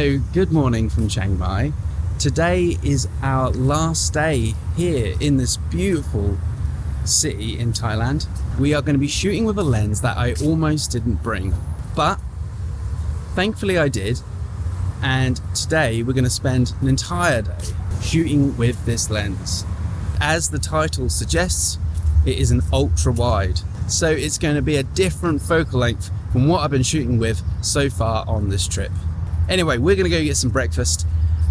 So, good morning from Chiang Mai. Today is our last day here in this beautiful city in Thailand. We are going to be shooting with a lens that I almost didn't bring, but thankfully I did. And today we're going to spend an entire day shooting with this lens. As the title suggests, it is an ultra wide. So it's going to be a different focal length from what I've been shooting with so far on this trip. Anyway, we're going to go get some breakfast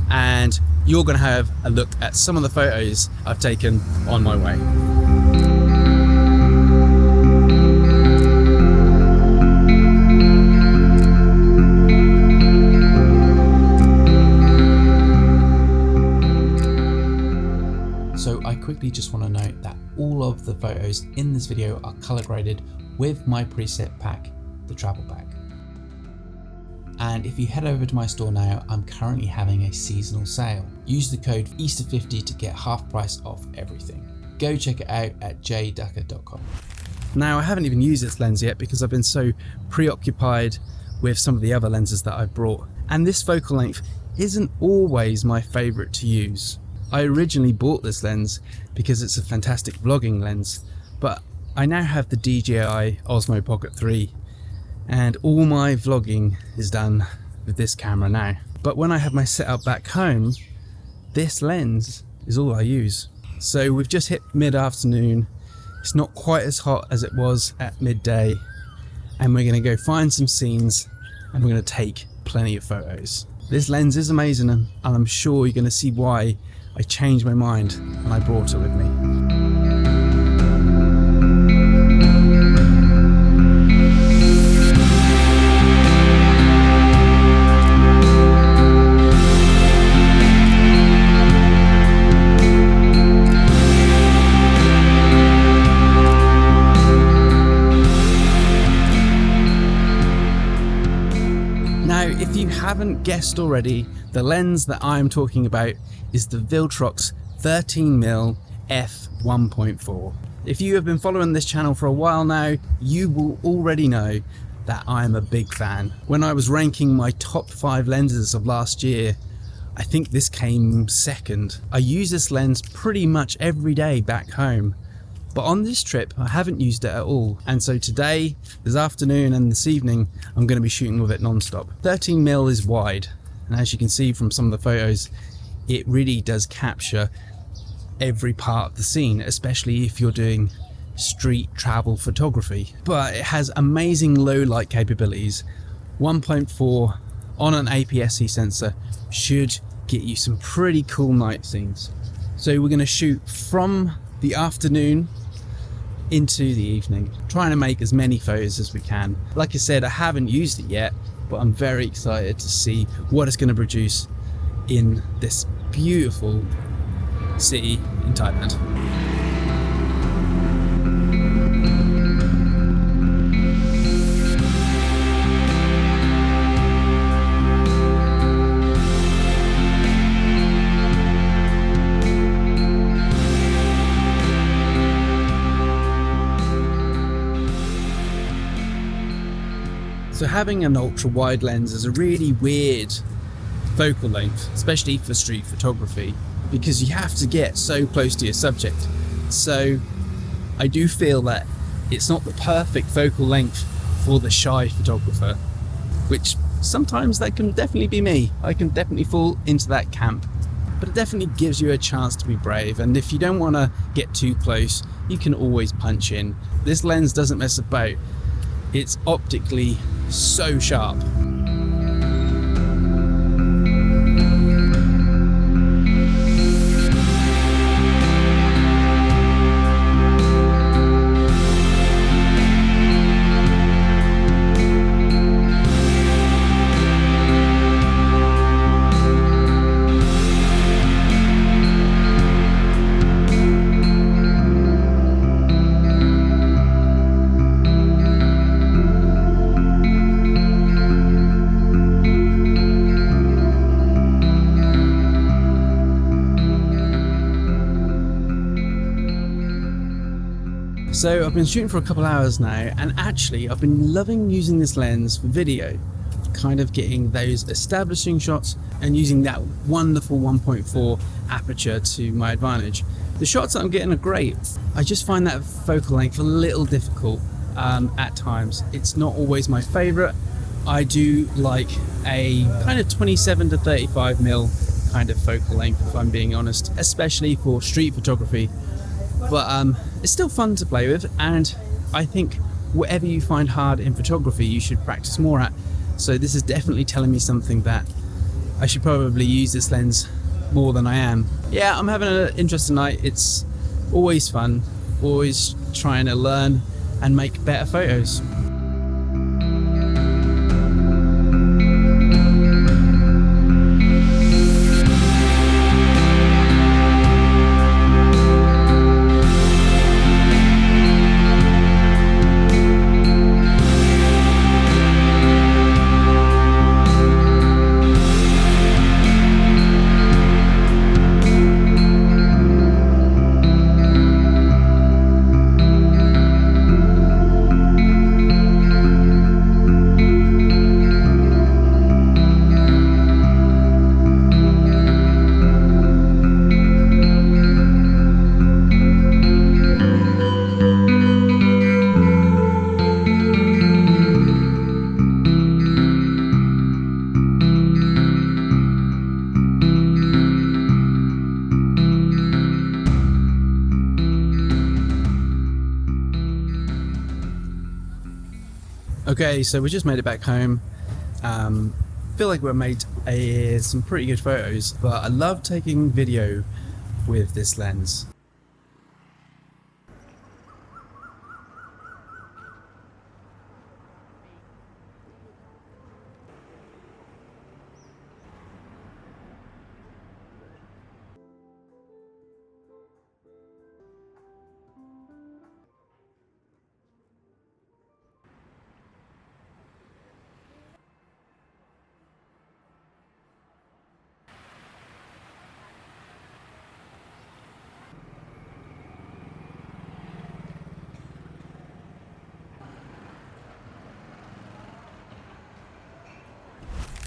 and you're going to have a look at some of the photos I've taken on my way. So I quickly just want to note that all of the photos in this video are color graded with my preset pack, the travel pack. And if you head over to my store now, I'm currently having a seasonal sale. Use the code Easter50 to get half price off everything. Go check it out at jducker.com. Now, I haven't even used this lens yet because I've been so preoccupied with some of the other lenses that I've brought. And this focal length isn't always my favorite to use. I originally bought this lens because it's a fantastic vlogging lens, but I now have the DJI Osmo Pocket 3 and all my vlogging is done with this camera now. But when I have my setup back home, this lens is all I use. So we've just hit mid-afternoon. It's not quite as hot as it was at midday, and we're going to go find some scenes and we're going to take plenty of photos. This lens is amazing, and I'm sure you're going to see why I changed my mind and I brought it with me. Now, if you haven't guessed already, the lens that I'm talking about is the Viltrox 13mm f1.4. If you have been following this channel for a while now, you will already know that I'm a big fan. When I was ranking my top 5 lenses of last year, I think this came second. I use this lens pretty much every day back home, but on this trip I haven't used it at all. And so today, this afternoon and this evening, I'm going to be shooting with it non-stop. 13mm is wide, and as you can see from some of the photos, it really does capture every part of the scene, especially if you're doing street travel photography. But it has amazing low light capabilities. 1.4 on an APS-C sensor should get you some pretty cool night scenes. So we're going to shoot from the afternoon into the evening, trying to make as many photos as we can. Like I said, I haven't used it yet, but I'm very excited to see what it's going to produce in this beautiful city in Thailand. So having an ultra wide lens is a really weird focal length, especially for street photography, because you have to get so close to your subject. So I do feel that it's not the perfect focal length for the shy photographer, which sometimes that can definitely be me. I can definitely fall into that camp, but it definitely gives you a chance to be brave. And if you don't want to get too close, you can always punch in. This lens doesn't mess about. It's optically so sharp. So I've been shooting for a couple hours now, and actually I've been loving using this lens for video. kind of getting those establishing shots and using that wonderful 1.4 aperture to my advantage. The shots that I'm getting are great. I just find that focal length a little difficult at times. It's not always my favorite. I do like a kind of 27 to 35 mil kind of focal length, if I'm being honest, especially for street photography. But it's still fun to play with, and I think whatever you find hard in photography, you should practice more at. So this is definitely telling me something that I should probably use this lens more than I am. Yeah, I'm having an interesting night. It's always fun, always trying to learn and make better photos. Okay, so we just made it back home. Feel like we made some pretty good photos, but I love taking video with this lens.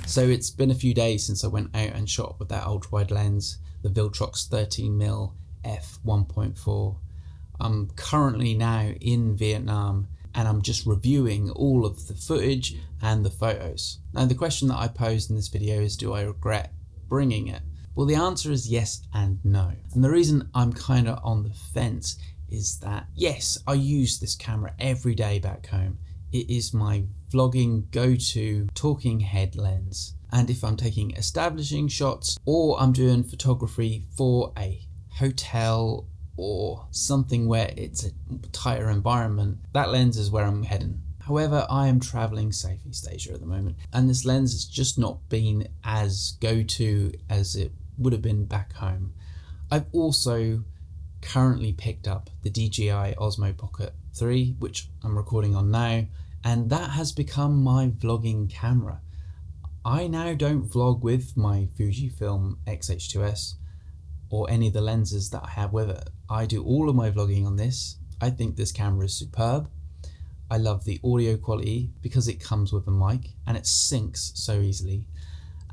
So it's been a few days since I went out and shot with that ultra wide lens, the Viltrox 13mm f1.4. I'm currently now in Vietnam and I'm just reviewing all of the footage and the photos. Now the question that I posed in this video is, do I regret bringing it? Well, the answer is yes and no. And the reason I'm kind of on the fence is that yes, I use this camera every day back home. It is my vlogging go-to talking head lens. And if I'm taking establishing shots or I'm doing photography for a hotel or something where it's a tighter environment, that lens is where I'm heading. However, I am traveling Southeast Asia at the moment, and this lens has just not been as go-to as it would have been back home. I've also currently picked up the DJI Osmo Pocket 3, which I'm recording on now, and that has become my vlogging camera. I now don't vlog with my Fujifilm X-H2S or any of the lenses that I have with it. I do all of my vlogging on this. I think this camera is superb. I love the audio quality because it comes with a mic and it syncs so easily.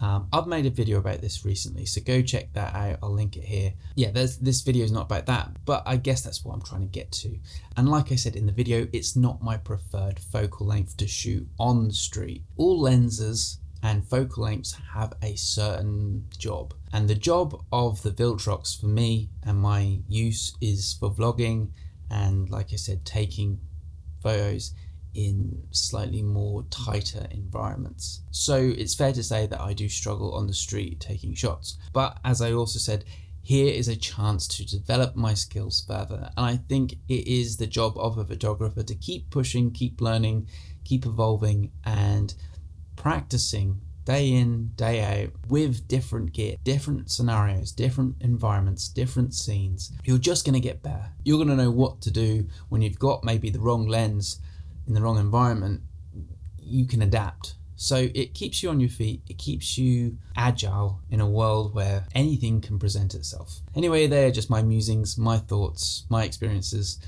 I've made a video about this recently, so go check that out. I'll link it here. Yeah, this video is not about that, but I guess that's what I'm trying to get to. And like I said in the video, it's not my preferred focal length to shoot on the street. All lenses and focal lengths have a certain job, and the job of the Viltrox for me and my use is for vlogging and, like I said, taking photos in slightly more tighter environments. So it's fair to say that I do struggle on the street taking shots, but as I also said, here is a chance to develop my skills further, and I think it is the job of a photographer to keep pushing, keep learning, keep evolving and practicing day in, day out with different gear, different scenarios, different environments, different scenes. You're just going to get better. You're going to know what to do when you've got maybe the wrong lens in the wrong environment. You can adapt. So it keeps you on your feet, it keeps you agile in a world where anything can present itself. Anyway, they're just my musings, my thoughts, my experiences,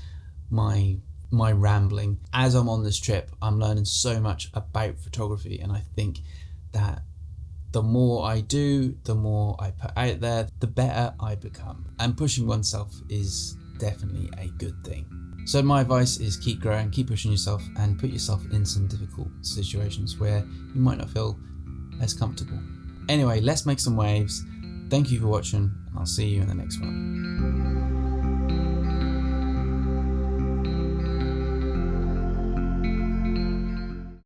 my my rambling. As I'm on this trip, I'm learning so much about photography, and I think that the more I do, the more I put out there, the better I become. And pushing oneself is definitely a good thing. So my advice is keep growing, keep pushing yourself, and put yourself in some difficult situations where you might not feel as comfortable. Anyway, let's make some waves. Thank you for watching, and I'll see you in the next one.